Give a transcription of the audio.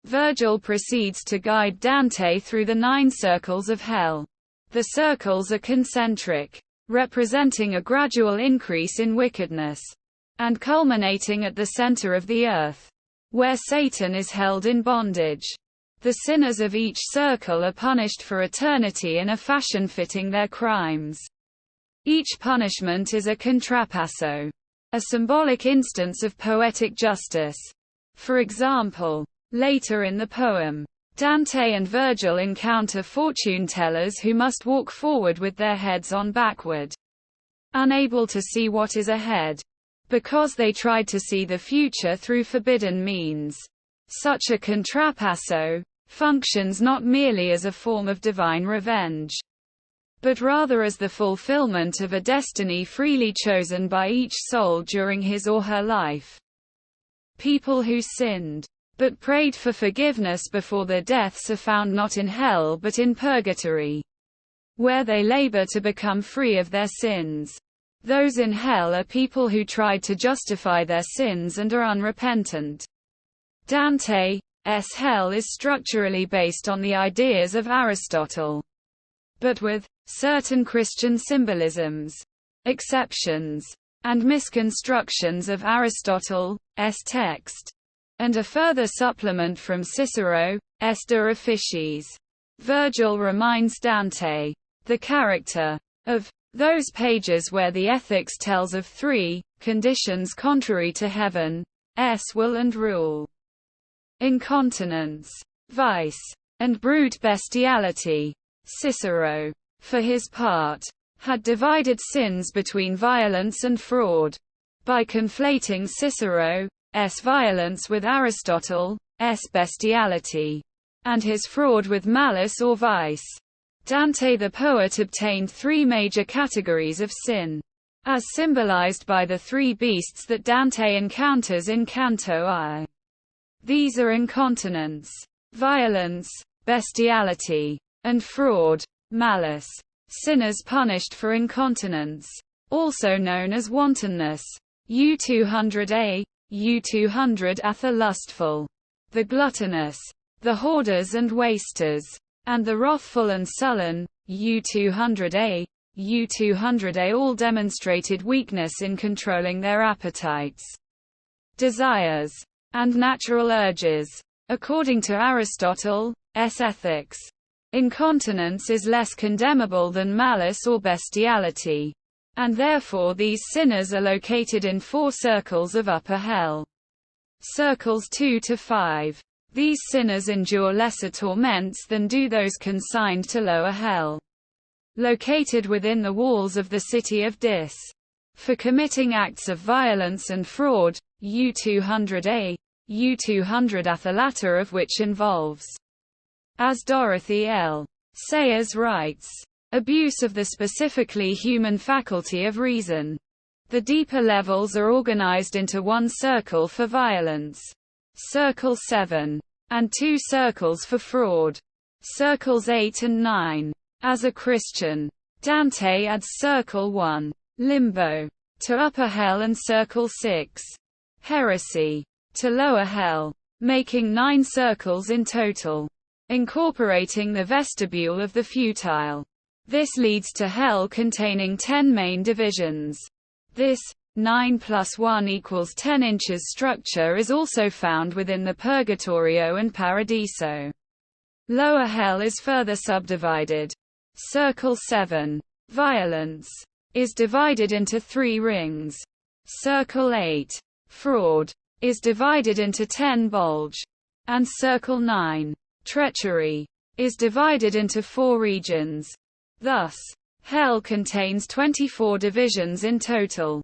Virgil proceeds to guide Dante through the 9 circles of hell. The circles are concentric, representing a gradual increase in wickedness, and culminating at the center of the earth, where Satan is held in bondage. The sinners of each circle are punished for eternity in a fashion fitting their crimes. Each punishment is a contrapasso, a symbolic instance of poetic justice. For example, later in the poem, Dante and Virgil encounter fortune-tellers who must walk forward with their heads on backward, unable to see what is ahead, because they tried to see the future through forbidden means. Such a contrapasso functions not merely as a form of divine revenge, but rather as the fulfillment of a destiny freely chosen by each soul during his or her life. People who sinned, but prayed for forgiveness before their deaths, are found not in hell but in purgatory, where they labor to become free of their sins. Those in hell are people who tried to justify their sins and are unrepentant. Dante's hell is structurally based on the ideas of Aristotle, but with certain Christian symbolisms, exceptions, and misconstructions of Aristotle's text, and a further supplement from Cicero's De Officiis. Virgil reminds Dante, the character, of those pages where the ethics tells of 3 conditions contrary to heaven's will and rule: incontinence, vice, and brute bestiality. Cicero, for his part, had divided sins between violence and fraud. By conflating Cicero's violence with Aristotle's bestiality, and his fraud with malice or vice, Dante the poet obtained 3 major categories of sin, as symbolized by the 3 beasts that Dante encounters in Canto I. These are incontinence, violence, bestiality, and fraud, malice. Sinners punished for incontinence, also known as wantonness, U200a, U200 are the lustful, the gluttonous, the hoarders and wasters, and the wrathful and sullen, U200a, U200a all demonstrated weakness in controlling their appetites, desires, and natural urges. According to Aristotle's Ethics, incontinence is less condemnable than malice or bestiality, and therefore these sinners are located in 4 circles of upper hell. Circles 2 to 5. These sinners endure lesser torments than do those consigned to lower hell, located within the walls of the city of Dis, for committing acts of violence and fraud, U200a, U200 the latter of which involves, as Dorothy L. Sayers writes, abuse of the specifically human faculty of reason. The deeper levels are organized into 1 circle for violence, Circle 7, and 2 circles for fraud, Circles 8 and 9. As a Christian, Dante adds Circle 1, limbo, to upper hell and Circle 6, heresy, to lower hell, making 9 circles in total, incorporating the vestibule of the futile. This leads to hell containing 10 main divisions. This 9 + 1 = 10 inches structure is also found within the Purgatorio and Paradiso. Lower hell is further subdivided. Circle 7, violence, is divided into 3 rings. Circle 8, fraud, is divided into 10 bulge. And Circle 9, treachery, is divided into 4 regions. Thus, hell contains 24 divisions in total.